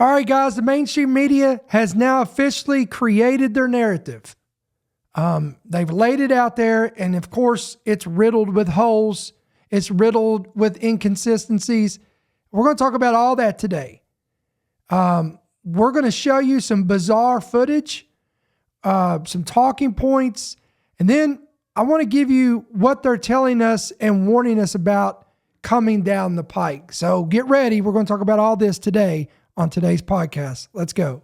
All right, guys, the mainstream media has now officially created their narrative. They've laid it out there, and of course, it's riddled with holes. It's riddled with inconsistencies. We're going to talk about all that today. We're going to show you some bizarre footage, some talking points, and then I want to give you what they're telling us and warning us about coming down the pike. So get ready. We're going to talk about all this today on today's podcast. Let's go.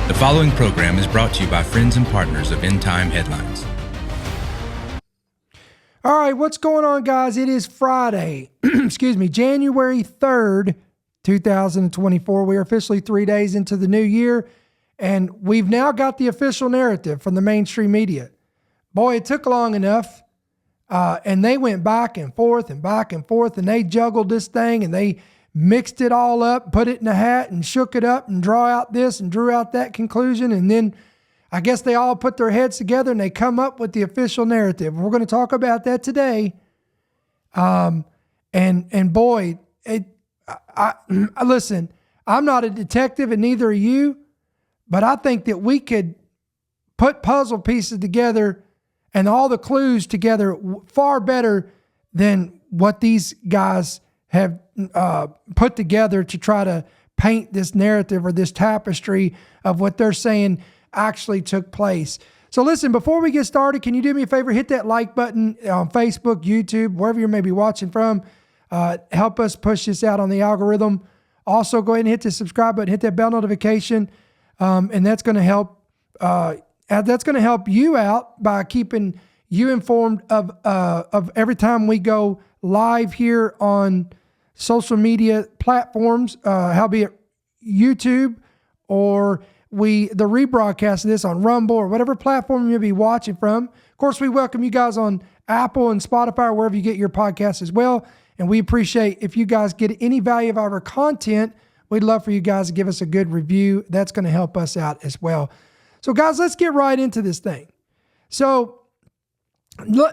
The following program is brought to you by friends and partners of End Time Headlines. All right, what's going on, guys? It is Friday, January 3rd, 2024. We are officially 3 days into the new year, and we've now got the official narrative from the mainstream media. Boy, it took long enough, and they went back and forth, and they juggled this thing, and they mixed it all up, put it in a hat, and shook it up, and drew out this and drew out that conclusion, and then I guess they all put their heads together and they come up with the official narrative. We're going to talk about that today. And boy, listen, I'm not a detective and neither are you, but I think that we could put puzzle pieces together and all the clues together far better than what these guys have put together to try to paint this narrative or this tapestry of what they're saying actually took place. So listen, before we get started, can you do me a favor? Hit that like button on Facebook, YouTube, wherever you may be watching from. Help us push this out on the algorithm. Also, go ahead and hit the subscribe button, hit that bell notification, and that's going to help. That's going to help you out by keeping you informed of every time we go live here on social media platforms, howbeit YouTube or the rebroadcast of this on Rumble or whatever platform you'll be watching from. Of course, we welcome you guys on Apple and Spotify, or wherever you get your podcasts as well. And we appreciate if you guys get any value of our content. We'd love for you guys to give us a good review. That's going to help us out as well. So guys, let's get right into this thing. So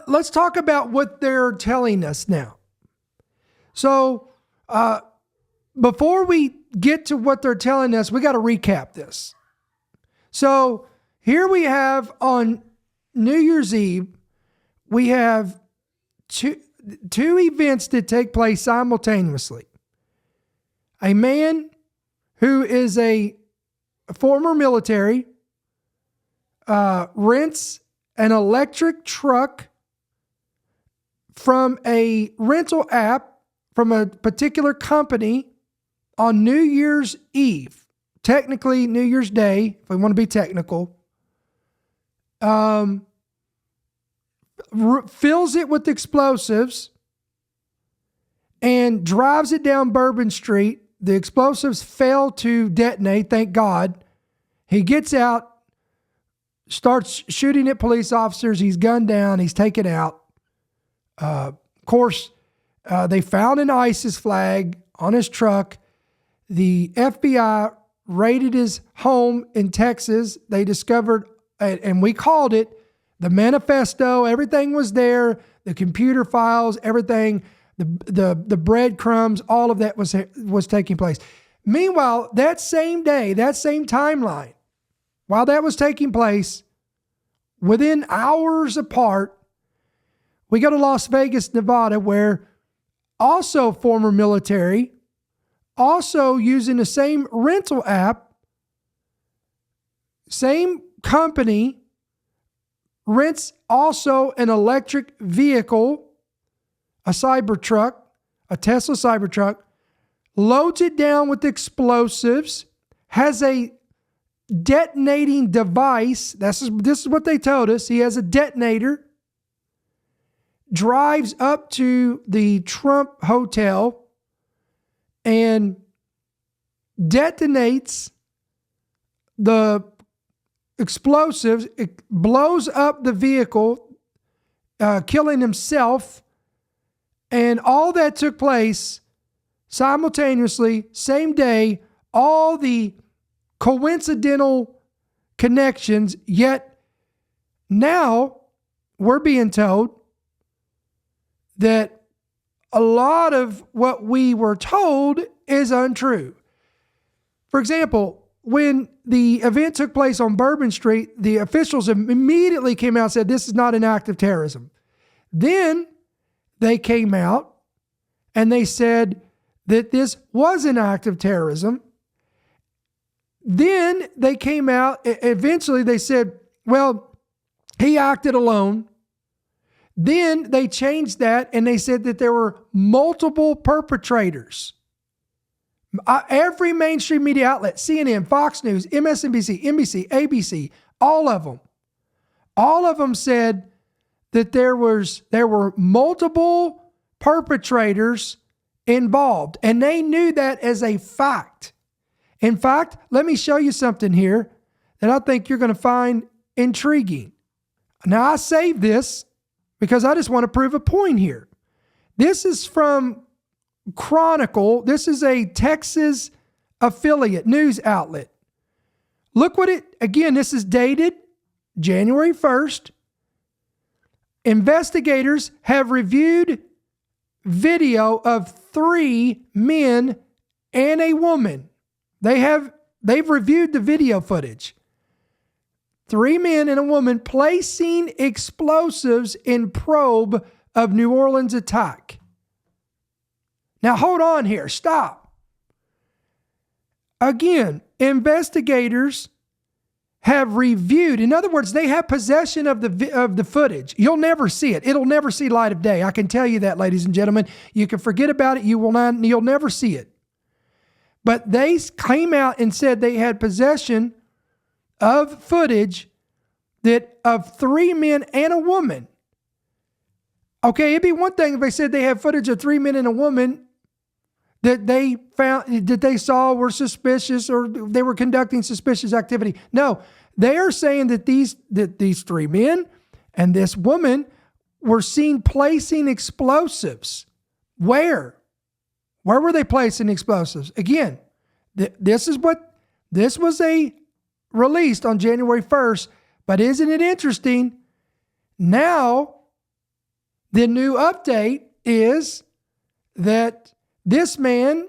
let's talk about what they're telling us now. So before we get to what they're telling us, we got to recap this. So here we have on New Year's Eve, we have two events that take place simultaneously. A man who is a former military rents an electric truck from a rental app from a particular company on New Year's Eve. Technically, New Year's Day, if we want to be technical, fills it with explosives and drives it down Bourbon Street. The explosives fail to detonate, thank God. He gets out, starts shooting at police officers. He's gunned down. He's taken out. Of course, they found an ISIS flag on his truck. The FBI raided his home in Texas. They discovered, and we called it, the manifesto. Everything was there. The computer files, everything, the breadcrumbs, all of that was taking place. Meanwhile, that same day, that same timeline, while that was taking place, within hours apart, we go to Las Vegas, Nevada, where also former military, also using the same rental app, same company, rents also an electric vehicle, a Cybertruck, a Tesla Cybertruck, loads it down with explosives, has a detonating device. This is what they told us. He has a detonator, drives up to the Trump Hotel and detonates the explosives. It blows up the vehicle, killing himself. And all that took place simultaneously, same day, all the coincidental connections, yet now we're being told that a lot of what we were told is untrue. For example, when the event took place on Bourbon Street, the officials immediately came out and said, this is not an act of terrorism. Then they came out and they said that this was an act of terrorism. Then they came out, eventually they said, well, he acted alone. Then they changed that and they said that there were multiple perpetrators. Every mainstream media outlet, CNN, Fox News, MSNBC, NBC, ABC, all of them said that there were multiple perpetrators involved, and they knew that as a fact. In fact, let me show you something here that I think you're going to find intriguing. Now, I saved this because I just want to prove a point here. This is from Chronicle. This is a Texas affiliate news outlet. Look what again, this is dated January 1st. Investigators have reviewed video of 3 men and a woman. They've reviewed the video footage. 3 men and a woman placing explosives in probe of New Orleans attack. Now hold on here, stop. Again, investigators have reviewed. In other words, they have possession of the footage. You'll never see it. It'll never see light of day. I can tell you that, ladies and gentlemen. You can forget about it. You'll never see it. But they came out and said they had possession of footage of 3 men and a woman. Okay, it'd be one thing if they said they had footage of 3 men and a woman that they saw were suspicious or they were conducting suspicious activity. No, they are saying that these 3 men and this woman were seen placing explosives. Where? Where were they placing explosives? Again, this was released on January 1st, but isn't it interesting? Now, the new update is that this man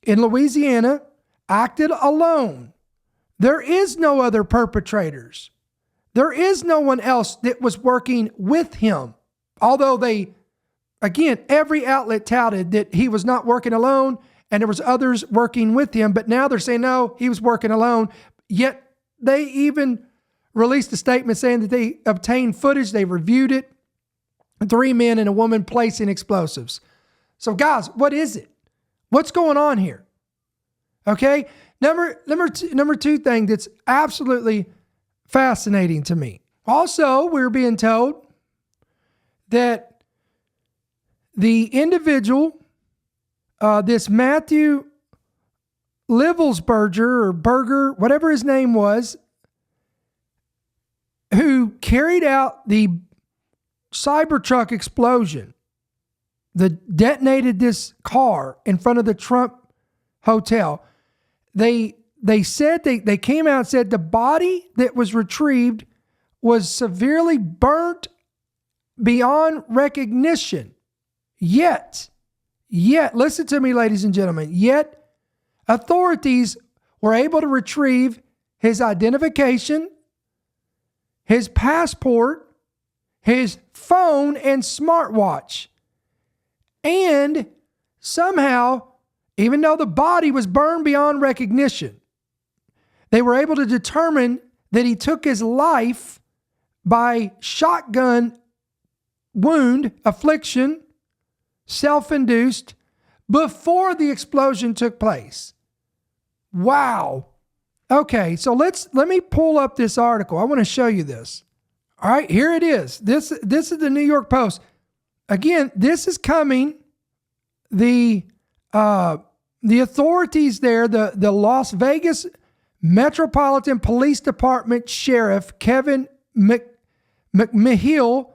in Louisiana acted alone. There is no other perpetrators. There is no one else that was working with him. Although every outlet touted that he was not working alone and there was others working with him. But now they're saying, no, he was working alone. Yet they even released a statement saying that they obtained footage. They reviewed it. 3 men and a woman placing explosives. So guys, what is it? What's going on here? Okay. Number two thing that's absolutely fascinating to me. Also, we're being told that the individual, this Matthew Livelsberger or Berger, whatever his name was, who carried out the Cybertruck explosion that detonated this car in front of the Trump hotel. They said they came out and said the body that was retrieved was severely burnt beyond recognition. Yet, listen to me, ladies and gentlemen, yet authorities were able to retrieve his identification, his passport, his phone and smartwatch. And somehow, even though the body was burned beyond recognition, they were able to determine that he took his life by shotgun wound, affliction, self-induced, before the explosion took place. Wow. Okay, so let me pull up this article. I want to show you this. All right, here it is. This is the New York Post. Again, this is coming. The authorities there, the Las Vegas Metropolitan Police Department Sheriff Kevin McMichael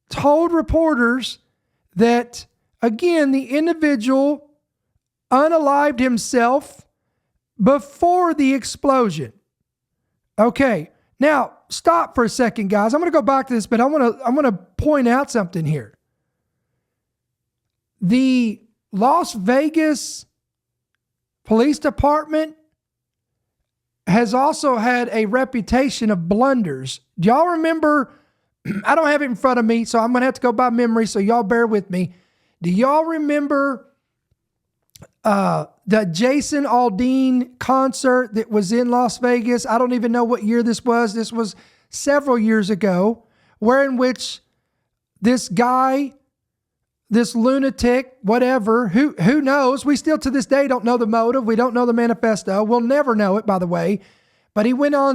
told reporters that, again, the individual unalived himself before the explosion. Okay, now stop for a second, guys. I'm going to go back to this, but I want to point out something here. The Las Vegas Police Department has also had a reputation of blunders. Do y'all remember? I don't have it in front of me, so I'm going to have to go by memory, so y'all bear with me. Do y'all remember the Jason Aldean concert that was in Las Vegas? I don't even know what year this was. This was several years ago, in which this guy, this lunatic, whatever, who knows? We still to this day don't know the motive. We don't know the manifesto. We'll never know it, by the way. But he rented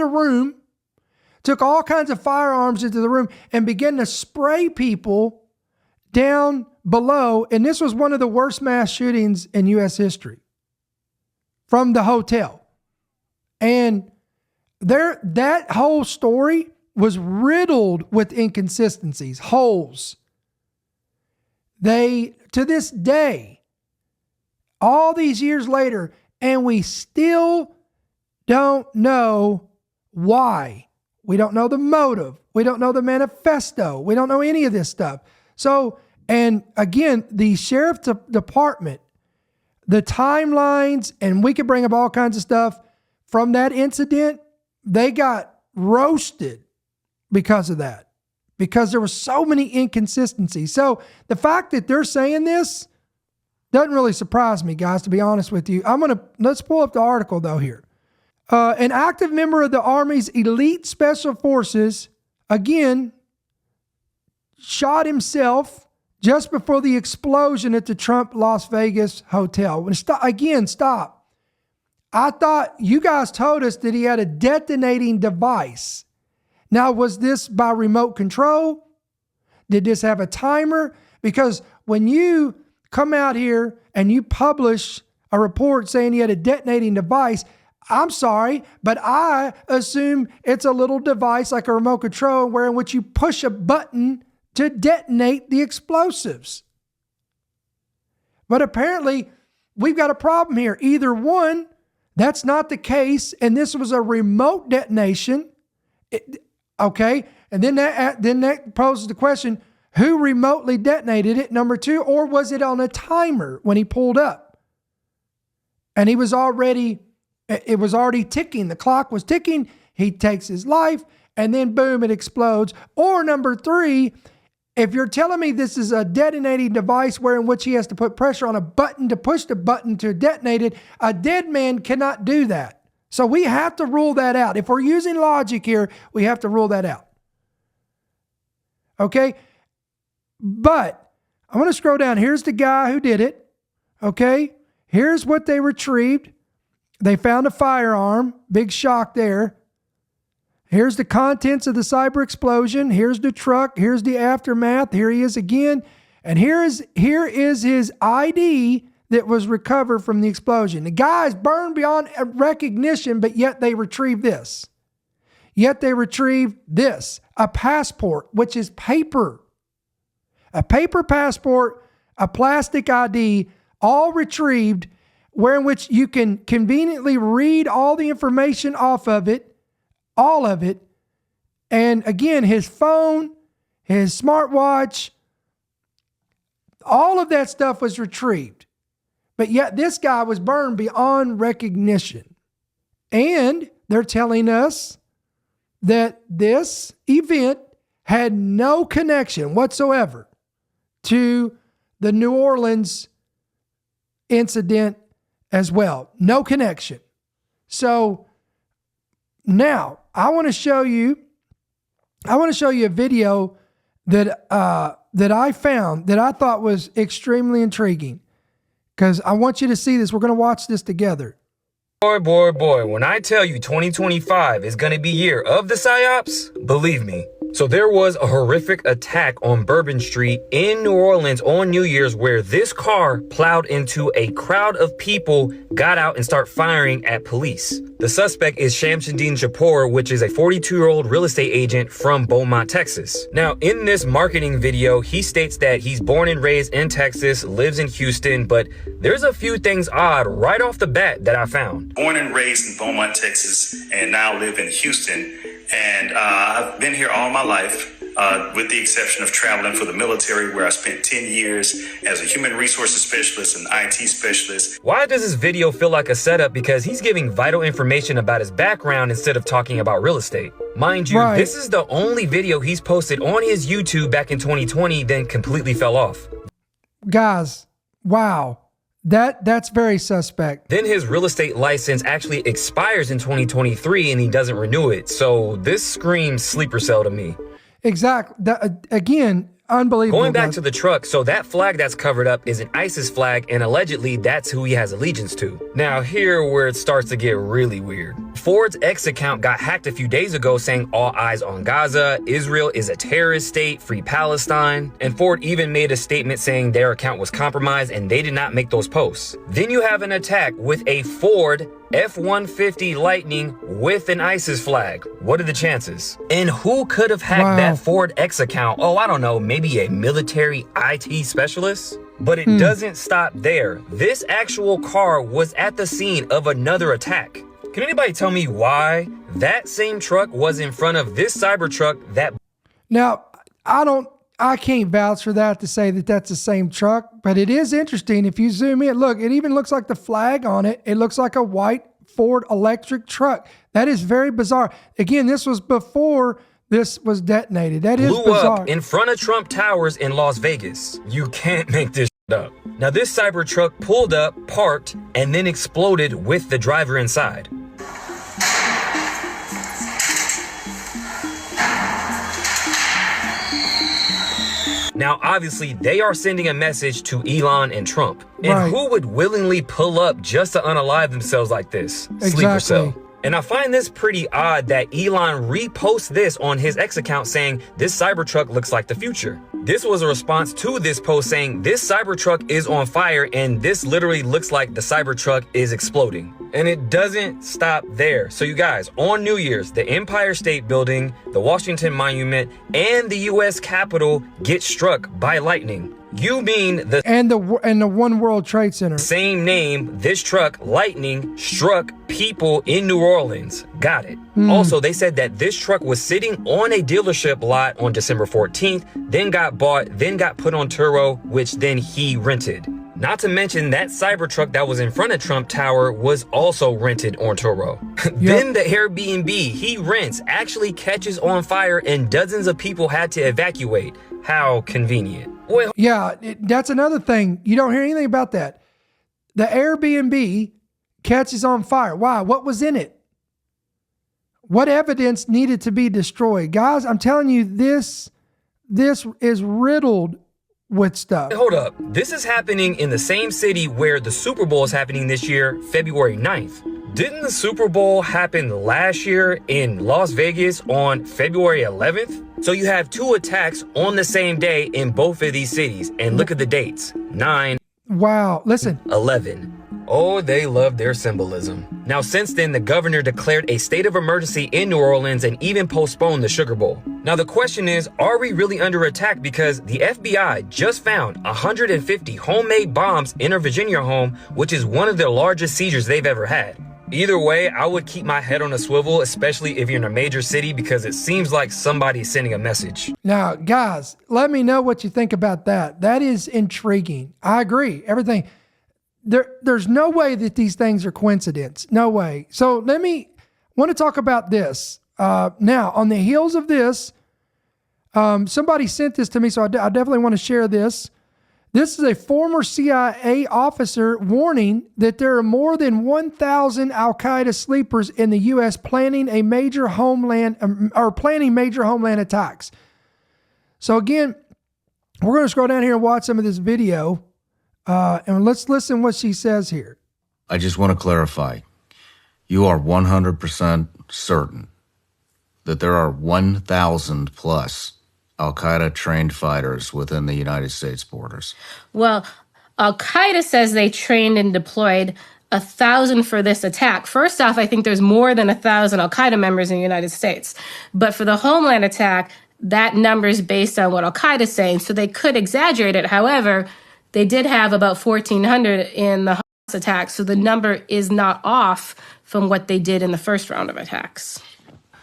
a room, took all kinds of firearms into the room, and began to spray people down below. And this was one of the worst mass shootings in U.S. history from the hotel. And that whole story was riddled with inconsistencies, holes. To this day, all these years later, and we still don't know why. We don't know the motive. We don't know the manifesto. We don't know any of this stuff. So, and again, the sheriff's department, the timelines, and we could bring up all kinds of stuff from that incident, they got roasted because of that, because there were so many inconsistencies. So the fact that they're saying this doesn't really surprise me, guys, to be honest with you. Let's pull up the article though here. An active member of the Army's elite special forces, again, shot himself just before the explosion at the Trump Las Vegas hotel. Stop. I thought you guys told us that he had a detonating device. Now, was this by remote control? Did this have a timer? Because when you come out here and you publish a report saying he had a detonating device, I'm sorry, but I assume it's a little device like a remote control in which you push a button to detonate the explosives. But apparently, we've got a problem here. Either one, that's not the case, and this was a remote detonation. Okay, and then that poses the question, who remotely detonated it, number two, or was it on a timer when he pulled up? And it was already ticking. The clock was ticking. He takes his life, and then boom, it explodes. Or number three, if you're telling me this is a detonating device in which he has to put pressure on a button to push the button to detonate it, a dead man cannot do that. So we have to rule that out. If we're using logic here, we have to rule that out. Okay? But I'm going to scroll down. Here's the guy who did it. Okay? Here's what they retrieved. They found a firearm. Big shock there. Here's the contents of the cyber explosion. Here's the truck. Here's the aftermath. Here he is again. And here is his ID that was recovered from the explosion. The guy's burned beyond recognition, but yet they retrieved this. A passport, which is paper. A paper passport, a plastic ID, all retrieved, in which you can conveniently read all the information off of it, all of it. And again, his phone, his smartwatch, all of that stuff was retrieved. But yet this guy was burned beyond recognition. And they're telling us that this event had no connection whatsoever to the New Orleans incident as well. No connection. So now I want to show you a video that I found that I thought was extremely intriguing, because I want you to see this. We're going to watch this together. Boy, when I tell you 2025 is going to be year of the PSYOPs, believe me, So there was a horrific attack on Bourbon Street in New Orleans on New Year's where this car plowed into a crowd of people, got out and start firing at police. The suspect is Shamsuddin Shapoor, which is a 42-year-old real estate agent from Beaumont, Texas. Now, in this marketing video, he states that he's born and raised in Texas, lives in Houston, but there's a few things odd right off the bat that I found. Born and raised in Beaumont, Texas, and now live in Houston. And I've been here all my life, with the exception of traveling for the military, where I spent 10 years as a human resources specialist and IT specialist. Why does this video feel like a setup? Because he's giving vital information about his background instead of talking about real estate. Mind you, This is the only video he's posted on his YouTube back in 2020, then completely fell off. Guys, wow. That's very suspect. Then his real estate license actually expires in 2023 and he doesn't renew it. So this screams sleeper cell to me. Exactly. Again, unbelievable. Going back to the truck, so that flag that's covered up is an ISIS flag, and allegedly that's who he has allegiance to. Now here where it starts to get really weird. Ford's X account got hacked a few days ago saying all eyes on Gaza, Israel is a terrorist state, free Palestine, and Ford even made a statement saying their account was compromised and they did not make those posts. Then you have an attack with a Ford F-150 Lightning with an ISIS flag. What are the chances? And who could have hacked that Ford X account? Oh, I don't know, maybe a military IT specialist? But it doesn't stop there. This actual car was at the scene of another attack. Can anybody tell me why that same truck was in front of this Cybertruck that... Now, I can't vouch for that to say that that's the same truck, but it is interesting. If you zoom in, look, it even looks like the flag on it. It looks like a white Ford electric truck. That is very bizarre. Again, this was before this was detonated. That is blew bizarre. Up in front of Trump Towers in Las Vegas. You can't make this up. Now, this Cybertruck pulled up, parked, and then exploded with the driver inside. Now, obviously, they are sending a message to Elon and Trump. And who would willingly pull up just to unalive themselves like this? Exactly. Sleeper cell. And I find this pretty odd that Elon reposts this on his X account saying this Cybertruck looks like the future. This was a response to this post saying this Cybertruck is on fire and this literally looks like the Cybertruck is exploding. And it doesn't stop there. So you guys, on New Year's, the Empire State Building, the Washington Monument, and the US Capitol get struck by lightning. You mean the One World Trade Center. Same name, this truck, lightning, struck people in New Orleans. Got it. Also, they said that this truck was sitting on a dealership lot on December 14th, then got bought, then got put on Turo, which then he rented. Not to mention that Cybertruck that was in front of Trump Tower was also rented on Turo. Then the Airbnb he rents actually catches on fire and dozens of people had to evacuate. How convenient. Well, yeah, that's another thing. You don't hear anything about that. The Airbnb catches on fire. Why? What was in it? What evidence needed to be destroyed? Guys, I'm telling you, this is riddled with stuff. Hold up. This is happening in the same city where the Super Bowl is happening this year, February 9th. Didn't the Super Bowl happen last year in Las Vegas on February 11th? So you have two attacks on the same day in both of these cities. And look at the dates. 9. Wow. Listen. 11. Oh, they love their symbolism. Now, since then, the governor declared a state of emergency in New Orleans and even postponed the Sugar Bowl. Now, the question is, are we really under attack? Because the FBI just found 150 homemade bombs in a Virginia home, which is one of the largest seizures they've ever had. Either way, I would keep my head on a swivel, especially if you're in a major city, because it seems like somebody's sending a message. Now, guys, let me know what you think about that. That is intriguing. I agree. Everything. There's no way that these things are coincidence. No way. So want to talk about this. Now, on the heels of this, somebody sent this to me, so I definitely want to share this. This is a former CIA officer warning that there are more than 1,000 Al-Qaeda sleepers in the U.S. planning major homeland attacks. So again, we're going to scroll down here and watch some of this video, and let's listen what she says here. I just want to clarify. You are 100% certain that there are 1,000 plus Al-Qaeda trained fighters within the United States borders? Well, Al-Qaeda says they trained and deployed 1,000 for this attack. First off, I think there's more than 1,000 Al-Qaeda members in the United States. But for the Homeland attack, that number is based on what Al-Qaeda is saying, so they could exaggerate it. However, they did have about 1,400 in the Hamas attack, so the number is not off from what they did in the first round of attacks.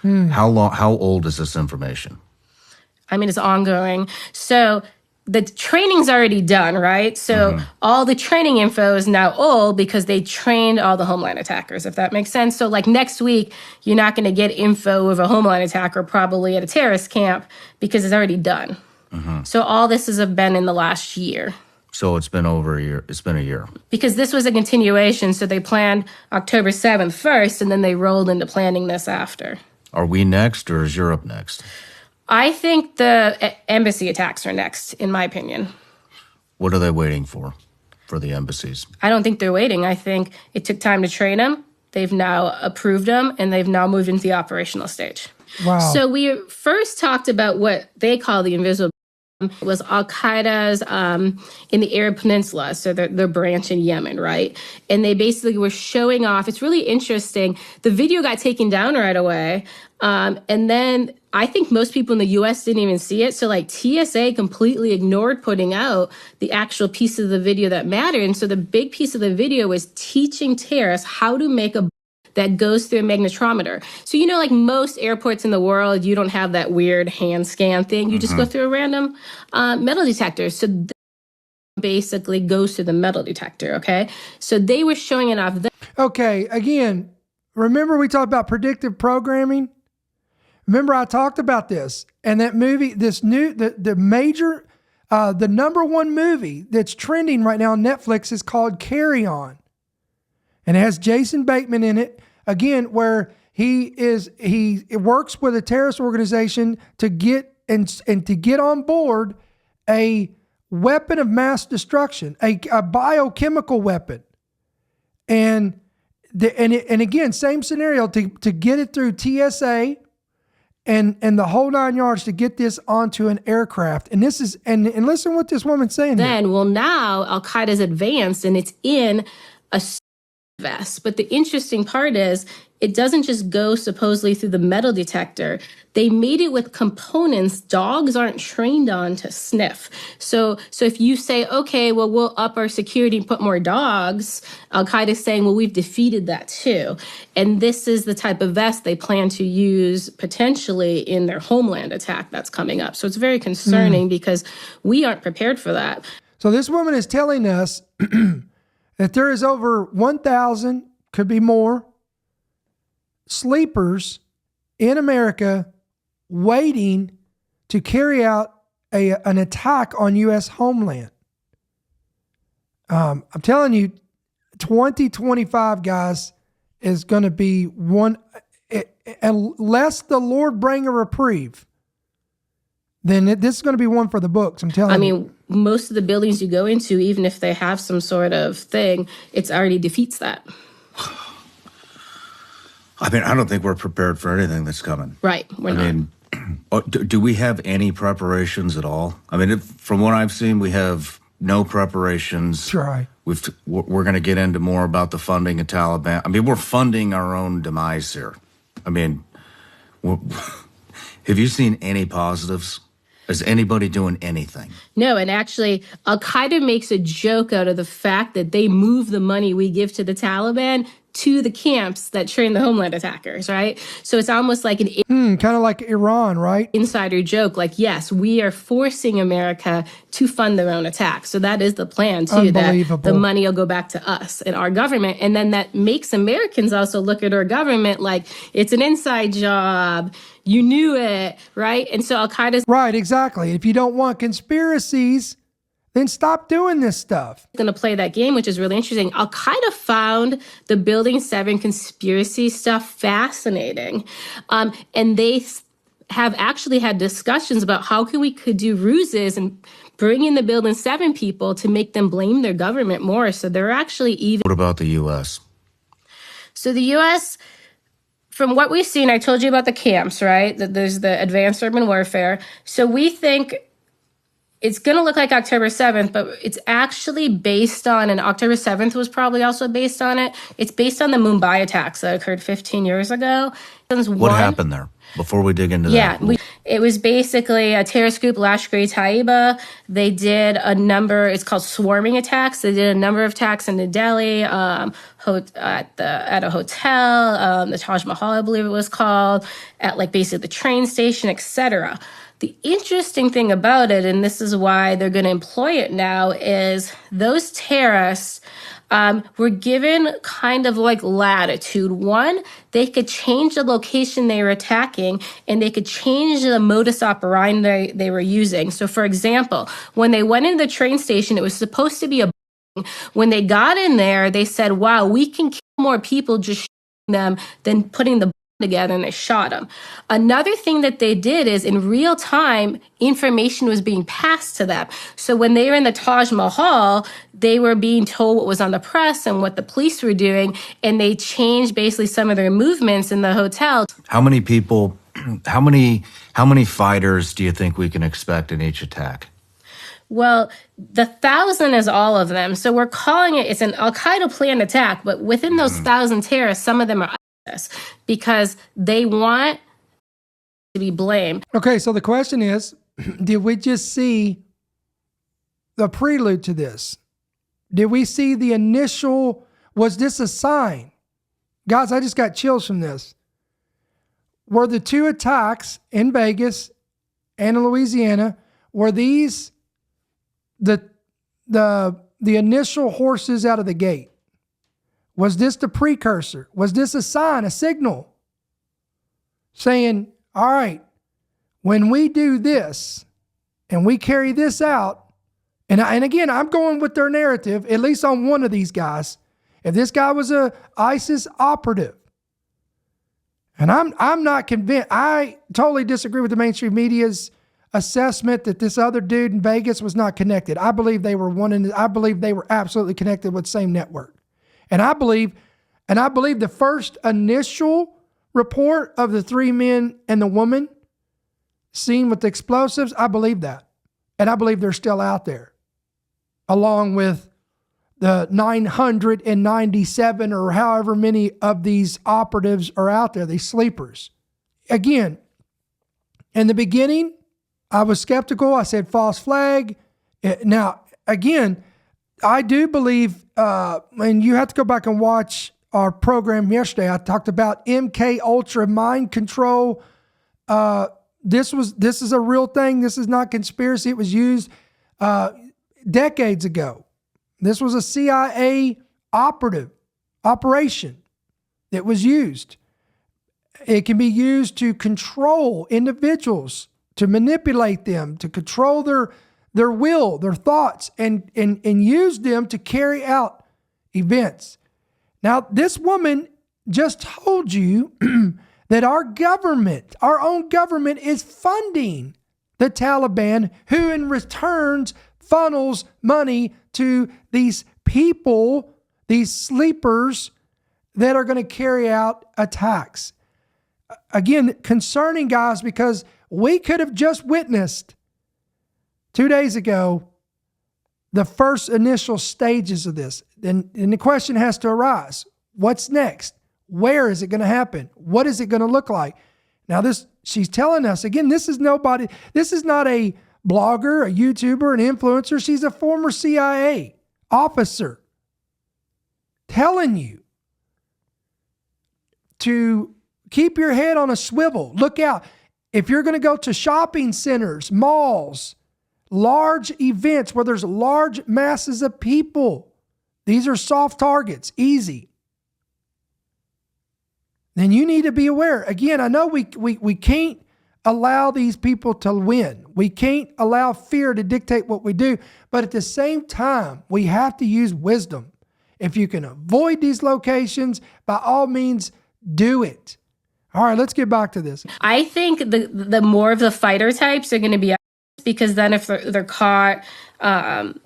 How old is this information? I mean, it's ongoing. So the training's already done, right? So all the training info is now old because they trained all the Homeland attackers, if that makes sense. So like next week, you're not going to get info of a Homeland attacker probably at a terrorist camp because it's already done. So all this has been in the last year. So it's been over a year. It's been a year. Because this was a continuation. So they planned October 7th first, and then they rolled into planning this after. Are we next, or is Europe next? I think the embassy attacks are next, in my opinion. What are they waiting for the embassies? I don't think they're waiting. I think it took time to train them. They've now approved them, and they've now moved into the operational stage. Wow. So we first talked about what they call the invisible. It was Al-Qaeda's in the Arab Peninsula, so their branch in Yemen, right? And they basically were showing off. It's really interesting. The video got taken down right away. And then I think most people in the U.S. didn't even see it. So like TSA completely ignored putting out the actual piece of the video that mattered. And so the big piece of the video was teaching terrorists how to make a that goes through a magnetometer. So, you know, like most airports in the world, you don't have that weird hand scan thing. You just go through a random metal detector. So basically goes to the metal detector, okay? So they were showing it off. Okay, again, remember we talked about predictive programming? Remember I talked about this, and that movie, this new, the major, the number one movie that's trending right now on Netflix is called Carry On. And it has Jason Bateman in it, again, where he works with a terrorist organization to get and to get on board a weapon of mass destruction, a biochemical weapon. And again, same scenario, to get it through TSA and the whole 9 yards to get this onto an aircraft. And this is and listen what this woman's saying. Then, well, now Al-Qaeda's advanced and it's in a vest. But the interesting part is it doesn't just go supposedly through the metal detector. They made it with components dogs aren't trained on to sniff. So if you say, okay, well, we'll up our security and put more dogs, Al-Qaeda's saying, well, we've defeated that too. And this is the type of vest they plan to use potentially in their Homeland attack that's coming up. So it's very concerning because we aren't prepared for that. So this woman is telling us that there is over 1,000, could be more, sleepers in America waiting to carry out an attack on U.S. homeland. I'm telling you, 2025, guys, is going to be one, unless the Lord bring a reprieve, then this is going to be one for the books. I'm telling you. I mean, most of the buildings you go into, even if they have some sort of thing, it's already defeats that. I mean, I don't think we're prepared for anything that's coming. Right. We're not. I mean, do we have any preparations at all? I mean, from what I've seen, we have no preparations. That's right. We're going to get into more about the funding of Taliban. I mean, we're funding our own demise here. I mean, have you seen any positives? Is anybody doing anything? No, and actually, Al-Qaeda makes a joke out of the fact that they move the money we give to the Taliban to the camps that train the Homeland attackers, right? So it's almost like an kind of like Iran, right? Insider joke, like, yes, we are forcing America to fund their own attacks. So that is the plan, too, that the money will go back to us and our government. And then that makes Americans also look at our government like it's an inside job. You knew it, right? And so Al-Qaeda's... Right, exactly. If you don't want conspiracies, then stop doing this stuff. Going to play that game, which is really interesting. Al-Qaeda found the Building 7 conspiracy stuff fascinating. And they have actually had discussions about how we could do ruses and bring in the Building 7 people to make them blame their government more. So they're actually even... What about the U.S.? So the U.S., from what we've seen, I told you about the camps, right? That there's the advanced urban warfare. So we think it's going to look like October 7th, but it's actually based on, and October 7th was probably also based on it. It's based on the Mumbai attacks that occurred 15 years ago. What happened there? Before we dig into that. It was basically a terrorist group, Lashkar-e-Taiba. They did a number, it's called swarming attacks. They did a number of attacks in New Delhi, at a hotel, the Taj Mahal, I believe it was called, at like basically the train station, etc. The interesting thing about it, and this is why they're going to employ it now, is those terrorists were given kind of like latitude. One, they could change the location they were attacking, and they could change the modus operandi they were using. So, for example, when they went into the train station, it was supposed to be a bomb. When they got in there, they said, wow, we can kill more people just shooting them than putting the together, and they shot him. Another thing that they did is in real time, information was being passed to them. So when they were in the Taj Mahal, they were being told what was on the press and what the police were doing, and they changed basically some of their movements in the hotel. How many people, how many fighters do you think we can expect in each attack? Well, the 1,000 is all of them. So we're calling it's an Al-Qaeda planned attack, but within those 1,000 terrorists, some of them are because they want to be blamed. Okay, so the question is, did we just see the prelude to this? Did we see the initial, was this a sign? Guys, I just got chills from this. Were the two attacks in Vegas and in Louisiana, were these the initial horses out of the gate? Was this the precursor? Was this a sign, a signal saying, all right, when we do this and we carry this out, and again, I'm going with their narrative, at least on one of these guys. If this guy was a ISIS operative, and I'm not convinced, I totally disagree with the mainstream media's assessment that this other dude in Vegas was not connected. I believe they were I believe they were absolutely connected with the same network. And I believe the first initial report of the three men and the woman seen with the explosives, I believe that. And I believe they're still out there, along with the 997 or however many of these operatives are out there, these sleepers. Again, in the beginning, I was skeptical. I said false flag. Now, again, I do believe, and you have to go back and watch our program yesterday. I talked about MK Ultra mind control. This is a real thing. This is not conspiracy. It was used decades ago. This was a CIA operation that was used. It can be used to control individuals, to manipulate them, to control their will, their thoughts, and use them to carry out events. Now, this woman just told you that our government, our own government, is funding the Taliban, who in returns funnels money to these people, these sleepers that are going to carry out attacks. Again, concerning, guys, because we could have just witnessed 2 days ago the first initial stages of this. And the question has to arise. What's next? Where is it going to happen? What is it going to look like? Now, she's telling us, again, this is not a blogger, a YouTuber, an influencer. She's a former CIA officer telling you to keep your head on a swivel. Look out. If you're going to go to shopping centers, malls, large events where there's large masses of people, these are soft targets, easy. Then you need to be aware. Again, I know we can't allow these people to win. We can't allow fear to dictate what we do. But at the same time, we have to use wisdom. If you can avoid these locations, by all means, do it. All right, let's get back to this. I think the more of the fighter types are going to be, because then if they're caught, then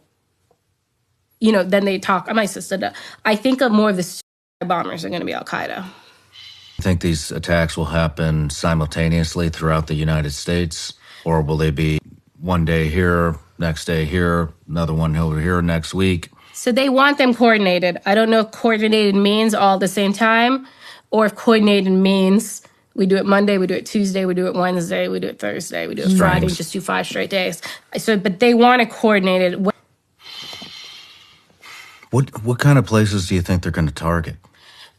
they talk. I think more of the bombers are going to be Al-Qaeda. think these attacks will happen simultaneously throughout the United States, or will they be one day here, next day here, another one over here next week? So they want them coordinated. I don't know if coordinated means all at the same time, or if coordinated means we do it Monday, we do it Tuesday, we do it Wednesday, we do it Thursday, we do it Friday, just do 5 straight days. So, but they want it coordinated. What kind of places do you think they're going to target?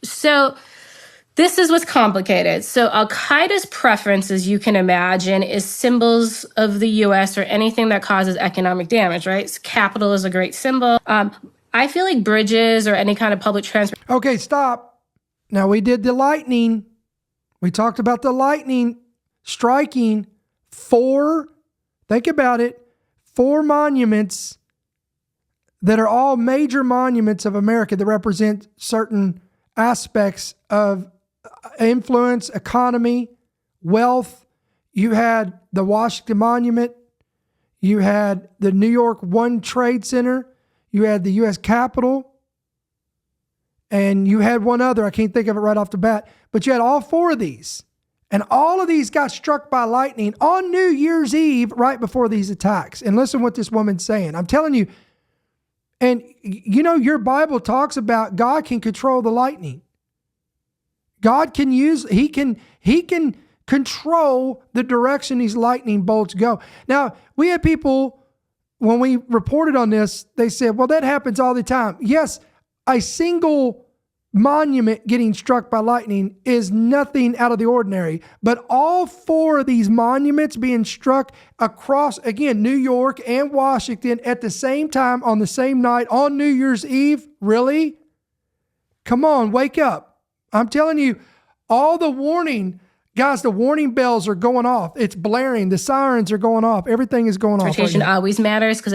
So this is what's complicated. So Al-Qaeda's preference, as you can imagine, is symbols of the U.S. or anything that causes economic damage, right? So capital is a great symbol. I feel like bridges or any kind of public transport. Okay, stop. Now we did the lightning. We talked about the lightning striking 4, think about it, 4 monuments that are all major monuments of America that represent certain aspects of influence, economy, wealth. You had the Washington Monument. You had the New York One Trade Center. You had the U.S. Capitol. And you had one other. I can't think of it right off the bat. But you had all 4 of these. And all of these got struck by lightning on New Year's Eve right before these attacks. And listen what this woman's saying. I'm telling you, and you know, your Bible talks about God can control the lightning. God can he can control the direction these lightning bolts go. Now, we had people, when we reported on this, they said, well, that happens all the time. Yes, a single monument getting struck by lightning is nothing out of the ordinary. But all 4 of these monuments being struck across, again, New York and Washington at the same time on the same night on New Year's Eve, really? Come on, wake up. I'm telling you, all the warning, guys, the warning bells are going off. It's blaring. The sirens are going off. Everything is going off. Transportation always matters because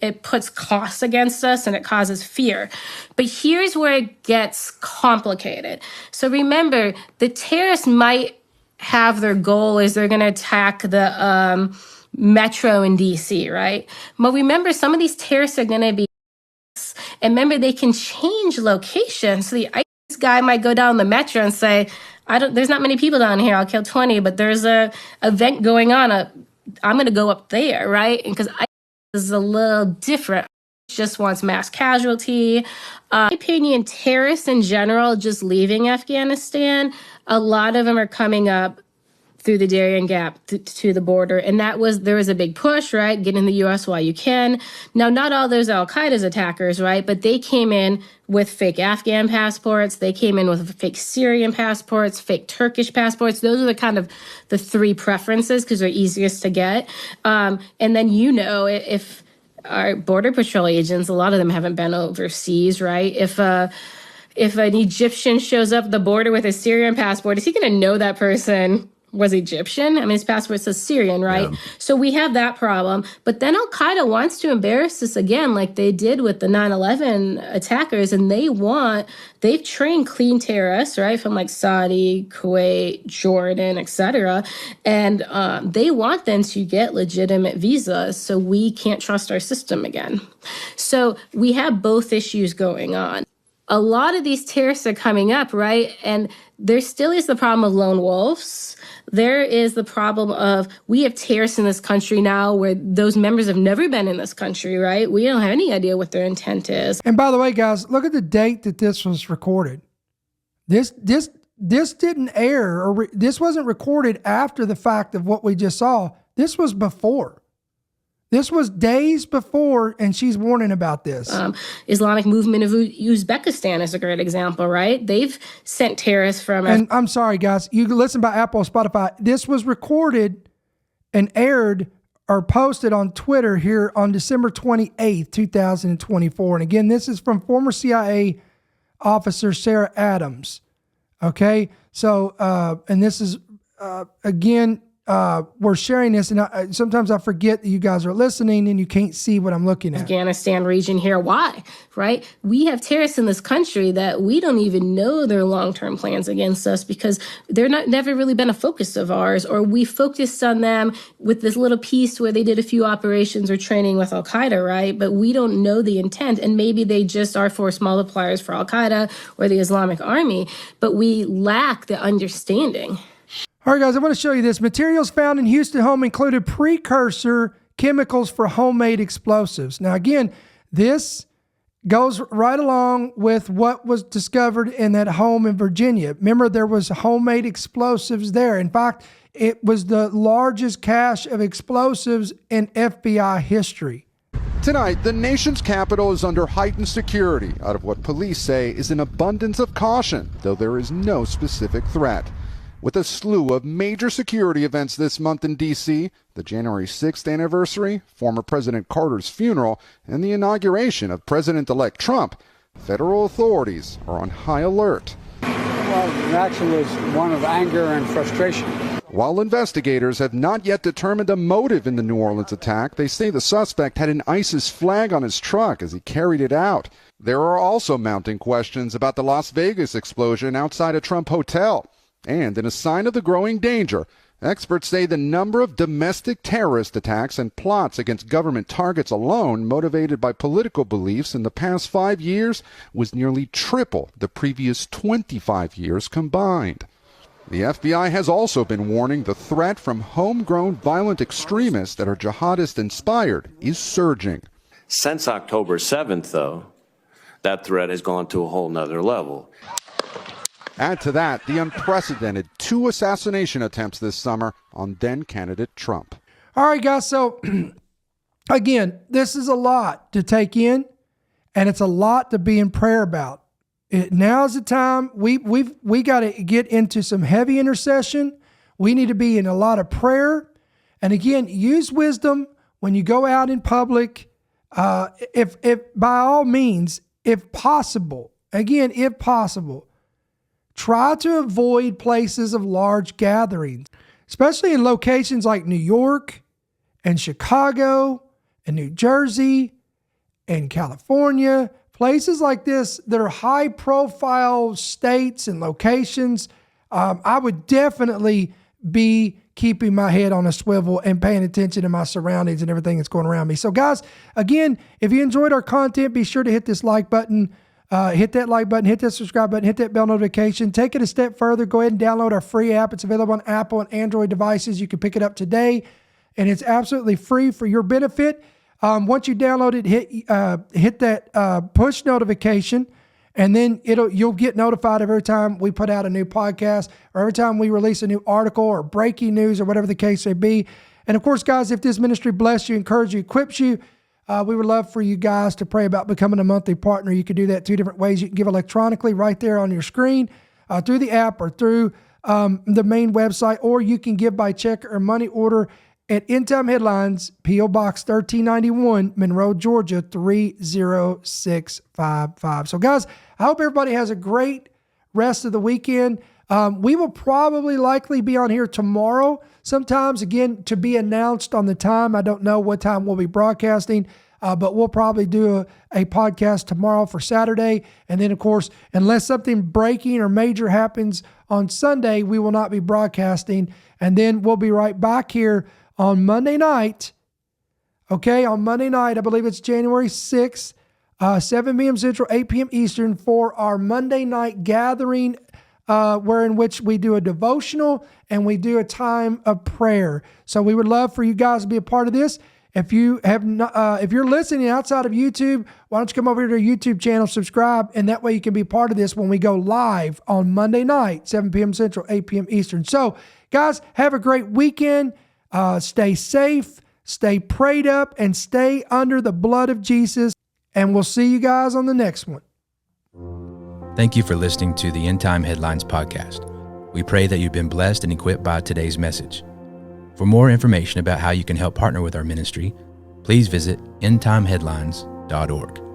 it puts costs against us and it causes fear. But here's where it gets complicated. So remember, the terrorists might have their goal is they're going to attack the metro in D.C., right? But remember, some of these terrorists are going to be, and remember, they can change location. So the ISIS guy might go down the metro and say, there's not many people down here. I'll kill 20, but there's a event going on. I'm going to go up there, right? And because is a little different. Just wants mass casualty. In my opinion, terrorists in general, just leaving Afghanistan, a lot of them are coming up through the Darien Gap to the border. And there was a big push, right? Get in the U.S. while you can. Now, not all those Al-Qaeda's attackers, right? But they came in with fake Afghan passports. They came in with fake Syrian passports, fake Turkish passports. Those are the kind of the 3 preferences because they're easiest to get. And then, if our Border Patrol agents, a lot of them haven't been overseas, right? If an Egyptian shows up at the border with a Syrian passport, is he going to know that person was Egyptian? I mean, his passport says Syrian, right? Yeah. So we have that problem. But then Al-Qaeda wants to embarrass us again, like they did with the 9/11 attackers. And they've trained clean terrorists, right? From like Saudi, Kuwait, Jordan, etc. And they want them to get legitimate visas so we can't trust our system again. So we have both issues going on. A lot of these terrorists are coming up, right? And there still is the problem of lone wolves. There is the problem of we have terrorists in this country now where those members have never been in this country, right? We don't have any idea what their intent is. And by the way, guys, look at the date that this was recorded. This didn't air, or this wasn't recorded after the fact of what we just saw. This was before. This was days before, and she's warning about this. Islamic movement of Uzbekistan is a great example, right? They've sent terrorists from... And I'm sorry, guys. You can listen by Apple or Spotify. This was recorded and aired or posted on Twitter here on December 28th, 2024. And again, this is from former CIA officer Sarah Adams. Okay? So, and this is, again, we're sharing this, and sometimes I forget that you guys are listening and you can't see what I'm looking at. Afghanistan region here. Why? Right? We have terrorists in this country that we don't even know their long-term plans against us because they're never really been a focus of ours, or we focused on them with this little piece where they did a few operations or training with Al-Qaeda, right? But we don't know the intent, and maybe they just are force multipliers for Al-Qaeda or the Islamic Army, but we lack the understanding. All right, guys, I want to show you this. Materials found in Houston home included precursor chemicals for homemade explosives. Now, again, this goes right along with what was discovered in that home in Virginia. Remember, there was homemade explosives there. In fact, it was the largest cache of explosives in FBI history. Tonight, the nation's capital is under heightened security out of what police say is an abundance of caution, though there is no specific threat. With a slew of major security events this month in D.C., the January 6th anniversary, former President Carter's funeral, and the inauguration of President-elect Trump, federal authorities are on high alert. Well, the reaction was one of anger and frustration. While investigators have not yet determined a motive in the New Orleans attack, they say the suspect had an ISIS flag on his truck as he carried it out. There are also mounting questions about the Las Vegas explosion outside a Trump hotel. And in a sign of the growing danger, experts say the number of domestic terrorist attacks and plots against government targets alone motivated by political beliefs in the past 5 years was nearly triple the previous 25 years combined. The FBI has also been warning the threat from homegrown violent extremists that are jihadist-inspired is surging. Since October 7th, though, that threat has gone to a whole nother level. Add to that the unprecedented 2 assassination attempts this summer on then-candidate Trump. All right, guys. So, again, this is a lot to take in, and it's a lot to be in prayer about. Now's the time. We got to get into some heavy intercession. We need to be in a lot of prayer. And again, use wisdom when you go out in public. If by all means, if possible, try to avoid places of large gatherings, especially in locations like New York and Chicago and New Jersey and California, places like this that are high profile states and locations. I would definitely be keeping my head on a swivel and paying attention to my surroundings and everything that's going around me. So guys, again, if you enjoyed our content, be sure to hit this like button. Hit that like button, hit that subscribe button, hit that bell notification. Take it a step further. Go ahead and download our free app. It's available on Apple and Android devices. You can pick it up today, and it's absolutely free for your benefit. Once you download it, hit that push notification, and then you'll get notified every time we put out a new podcast or every time we release a new article or breaking news or whatever the case may be. And of course, guys, if this ministry bless you, encourage you, equips you, we would love for you guys to pray about becoming a monthly partner. You can do that 2 different ways. You can give electronically right there on your screen, through the app or through the main website, or you can give by check or money order at End Time Headlines, P.O. Box 1391, Monroe, Georgia, 30655. So guys, I hope everybody has a great rest of the weekend. We will probably likely be on here tomorrow sometimes, again, to be announced on the time. I don't know what time we'll be broadcasting, but we'll probably do a podcast tomorrow for Saturday. And then, of course, unless something breaking or major happens on Sunday, we will not be broadcasting. And then we'll be right back here on Monday night. Okay, on Monday night, I believe it's January 6th, 7 p.m. Central, 8 p.m. Eastern, for our Monday night gathering, where in which we do a devotional and we do a time of prayer. So we would love for you guys to be a part of this. If you have not, if you're listening outside of YouTube, why don't you come over to our YouTube channel, subscribe, and that way you can be part of this when we go live on Monday night, 7 p.m. Central, 8 p.m. Eastern. So, guys, have a great weekend. Stay safe, stay prayed up, and stay under the blood of Jesus. And we'll see you guys on the next one. Thank you for listening to the End Time Headlines podcast. We pray that you've been blessed and equipped by today's message. For more information about how you can help partner with our ministry, please visit endtimeheadlines.org.